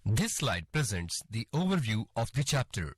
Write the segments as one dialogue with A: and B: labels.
A: This slide presents the overview of the chapter.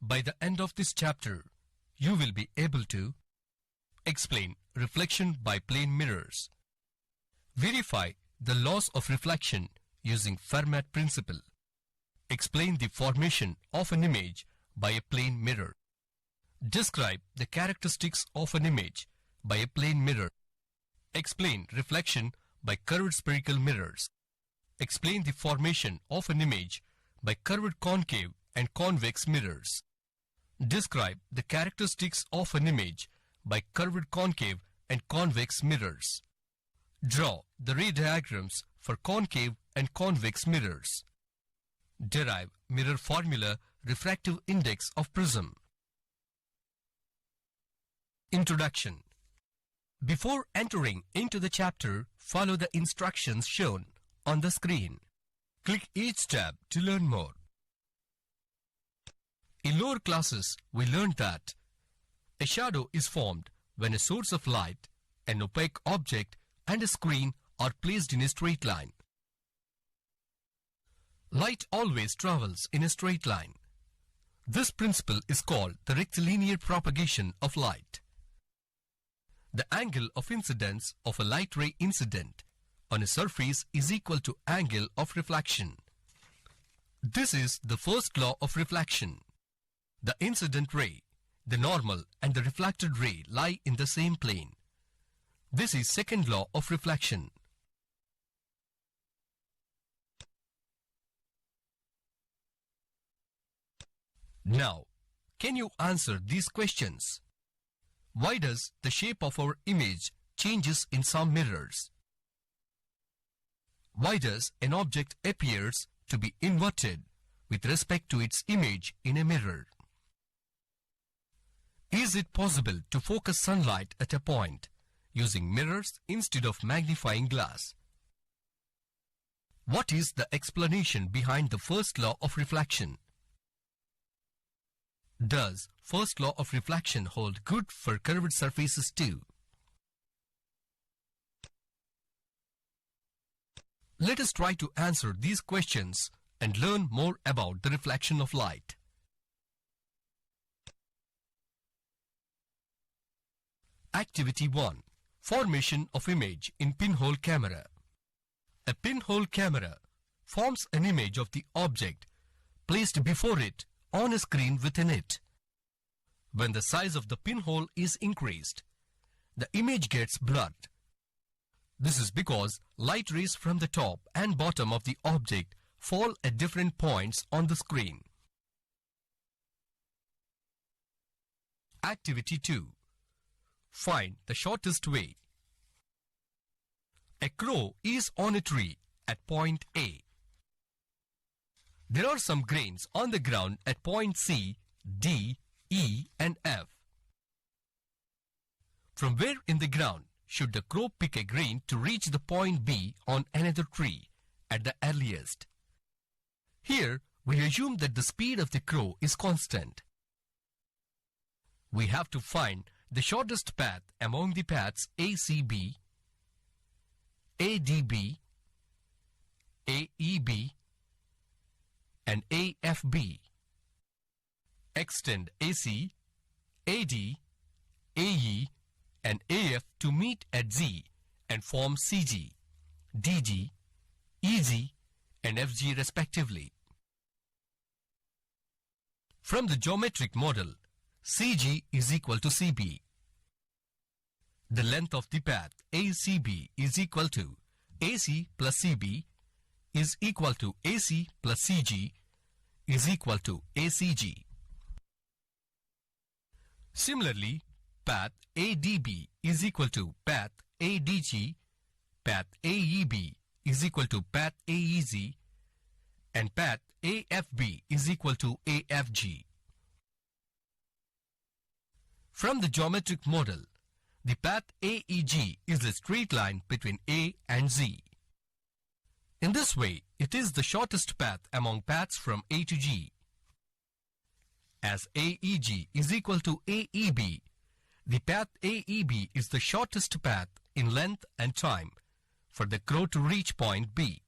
A: By the end of this chapter, you will be able to explain reflection by plane mirrors, verify the laws of reflection using Fermat principle, explain the formation of an image by a plane mirror, describe the characteristics of an image by a plane mirror, explain reflection by curved spherical mirrors, explain the formation of an image by curved concave and convex mirrors. Describe the characteristics of an image by curved concave and convex mirrors. Draw the ray diagrams for concave and convex mirrors. Derive mirror formula refractive index of prism. Introduction. Before entering into the chapter, follow the instructions shown on the screen. Click each tab to learn more. In lower classes, we learned that a shadow is formed when a source of light, an opaque object, and a screen are placed in a straight line. Light always travels in a straight line. This principle is called the rectilinear propagation of light. The angle of incidence of a light ray incident on a surface is equal to angle of reflection. This is the first law of reflection. The incident ray, the normal, and the reflected ray lie in the same plane. This is second law of reflection. Now, can you answer these questions? Why does the shape of our image changes in some mirrors? Why does an object appears to be inverted with respect to its image in a mirror? Is it possible to focus sunlight at a point using mirrors instead of magnifying glass? What is the explanation behind the first law of reflection? Does first law of reflection hold good for curved surfaces too? Let us try to answer these questions and learn more about the reflection of light. Activity 1. Formation of image in pinhole camera. A pinhole camera forms an image of the object placed before it on a screen within it. When the size of the pinhole is increased, the image gets blurred. This is because light rays from the top and bottom of the object fall at different points on the screen. Activity 2. Find the shortest way. A crow is on a tree at point A. There are some grains on the ground at point C, D, E and F. From where in the ground should the crow pick a grain to reach the point B on another tree at the earliest? Here we assume that the speed of the crow is constant. We have to find the shortest path among the paths ACB, ADB, AEB and AFB. Extend AC, AD, AE and AF to meet at Z and form CG, DG, EG and FG respectively. From the geometric model, CG is equal to CB. The length of the path ACB is equal to AC plus CB is equal to AC plus CG is equal to ACG. Similarly, path ADB is equal to path ADG, path AEB is equal to path AEZ, and path AFB is equal to AFG. From the geometric model, the path AEG is the straight line between A and Z. In this way, it is the shortest path among paths from A to G. As AEG is equal to AEB, the path AEB is the shortest path in length and time for the crow to reach point B.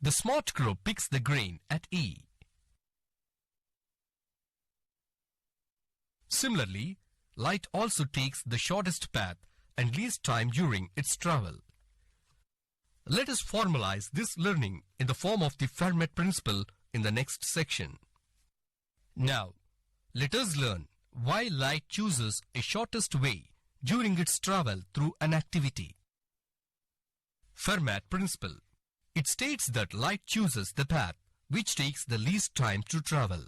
A: The smart crow picks the grain at E. Similarly, light also takes the shortest path and least time during its travel. Let us formalize this learning in the form of the Fermat principle in the next section. Now, let us learn why light chooses a shortest way during its travel through an activity. Fermat principle. It states that light chooses the path which takes the least time to travel.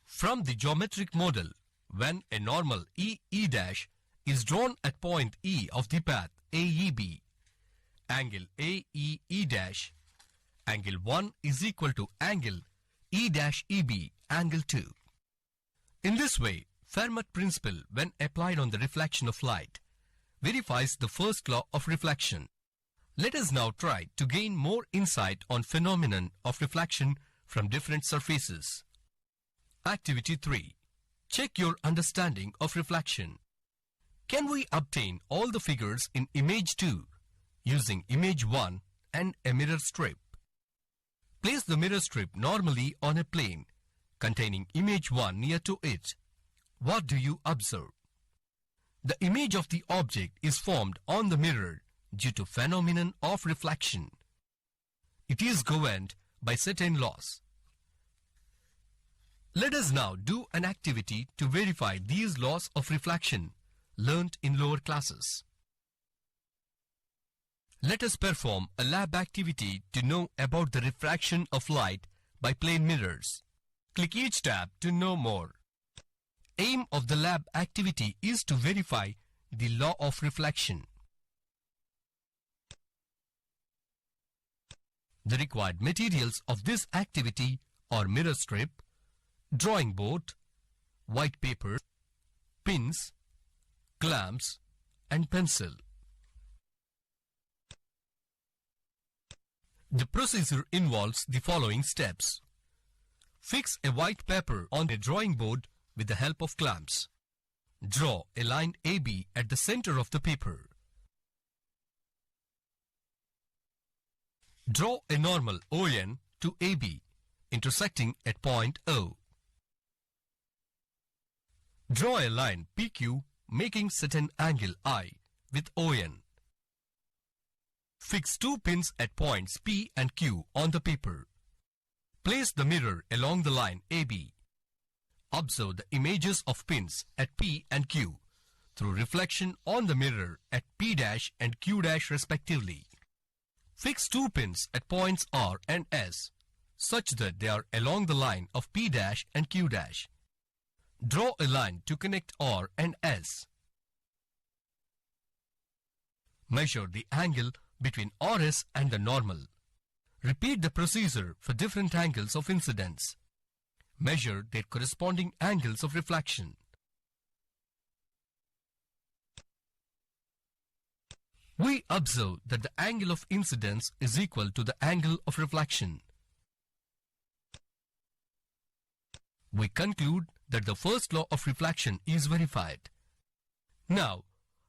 A: From the geometric model, when a normal EE' is drawn at point E of the path AEB, angle AEE', angle 1 is equal to angle E'-EB, angle 2. In this way, Fermat principle, when applied on the reflection of light, verifies the first law of reflection. Let us now try to gain more insight on phenomenon of reflection from different surfaces. Activity 3. Check your understanding of reflection. Can we obtain all the figures in image 2 using image 1 and a mirror strip? Place the mirror strip normally on a plane containing image 1 near to it. What do you observe? The image of the object is formed on the mirror due to phenomenon of reflection. It is governed by certain laws. Let us now do an activity to verify these laws of reflection learnt in lower classes. Let us perform a lab activity to know about the refraction of light by plane mirrors. Click each tab to know more. Aim of the lab activity is to verify the law of reflection. The required materials of this activity are mirror strip, drawing board, white paper, pins, clamps, and pencil. The procedure involves the following steps. Fix a white paper on a drawing board with the help of clamps. Draw a line AB at the center of the paper. Draw a normal ON to AB, intersecting at point O. Draw a line PQ making certain angle I with ON. Fix two pins at points P and Q on the paper. Place the mirror along the line AB. Observe the images of pins at P and Q through reflection on the mirror at P' and Q' respectively. Fix two pins at points R and S such that they are along the line of P' and Q'. Draw a line to connect R and S. Measure the angle between RS and the normal. Repeat the procedure for different angles of incidence. Measure their corresponding angles of reflection. We observe that the angle of incidence is equal to the angle of reflection. We conclude that the first law of reflection is verified. Now,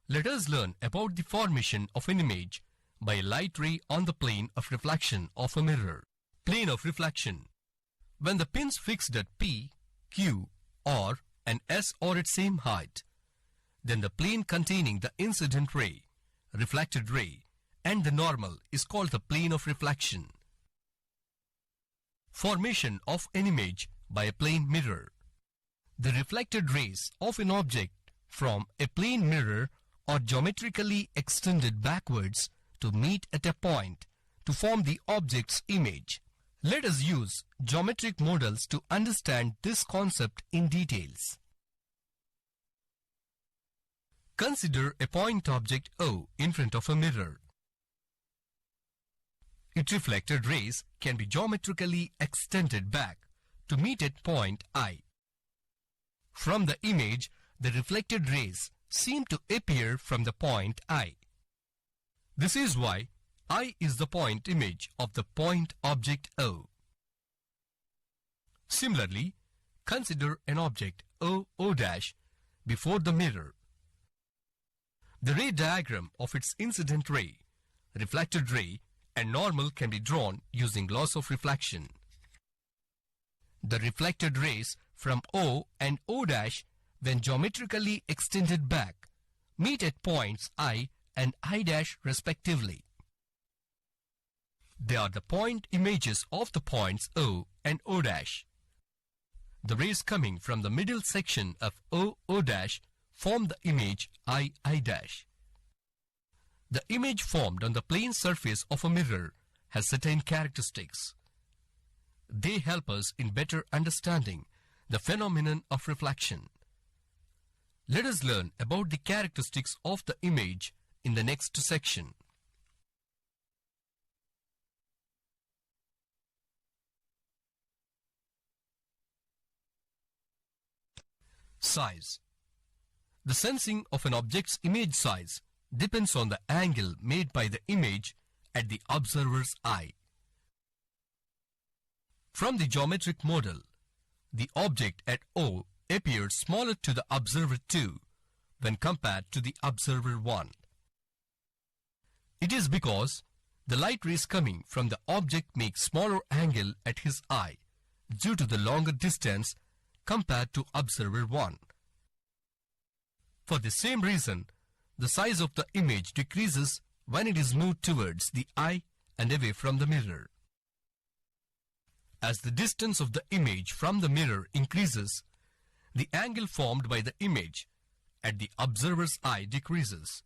A: let us learn about the formation of an image by a light ray on the plane of reflection of a mirror. Plane of reflection. When the pins fixed at P, Q, R and S are at same height, then the plane containing the incident ray, reflected ray and the normal is called the plane of reflection. Formation of an image by a plane mirror. The reflected rays of an object from a plane mirror are geometrically extended backwards to meet at a point to form the object's image. Let us use geometric models to understand this concept in details. Consider a point object O in front of a mirror. Its reflected rays can be geometrically extended back to meet at point I. From the image, the reflected rays seem to appear from the point I. This is why I is the point image of the point object O. Similarly, consider an object O' before the mirror. The ray diagram of its incident ray, reflected ray, and normal can be drawn using laws of reflection. The reflected rays from O and O' when geometrically extended back meet at points I and I' respectively. They are the point images of the points O and O'. The rays coming from the middle section of O' form the image I'. The image formed on the plane surface of a mirror has certain characteristics. They help us in better understanding the phenomenon of reflection. Let us learn about the characteristics of the image in the next section. Size. The sensing of an object's image size depends on the angle made by the image at the observer's eye. From the geometric model, the object at O appears smaller to the observer 2 when compared to the observer 1. It is because the light rays coming from the object make smaller angle at his eye due to the longer distance compared to observer 1. For the same reason, the size of the image decreases when it is moved towards the eye and away from the mirror. As the distance of the image from the mirror increases, the angle formed by the image at the observer's eye decreases,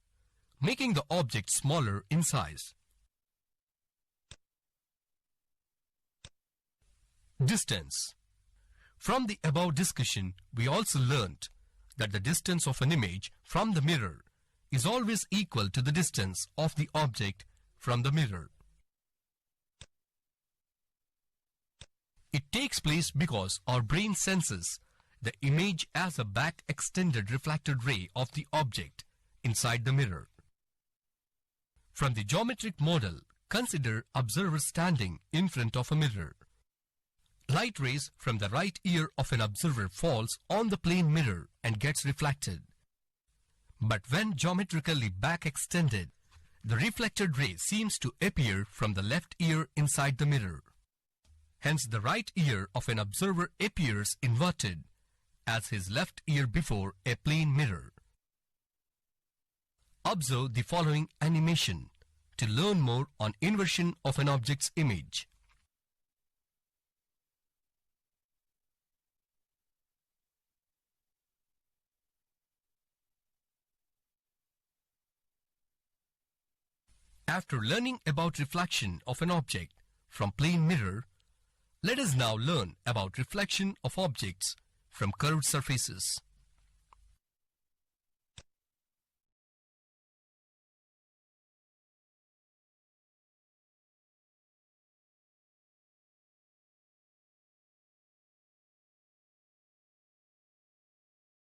A: making the object smaller in size. Distance. From the above discussion, we also learnt that the distance of an image from the mirror is always equal to the distance of the object from the mirror. It takes place because our brain senses the image as a back extended reflected ray of the object inside the mirror. From the geometric model, consider observer standing in front of a mirror. Light rays from the right ear of an observer falls on the plane mirror and gets reflected. But when geometrically back extended, the reflected ray seems to appear from the left ear inside the mirror. Hence, the right ear of an observer appears inverted as his left ear before a plane mirror. Observe the following animation to learn more on inversion of an object's image. After learning about reflection of an object from plane mirror, let us now learn about reflection of objects from curved surfaces.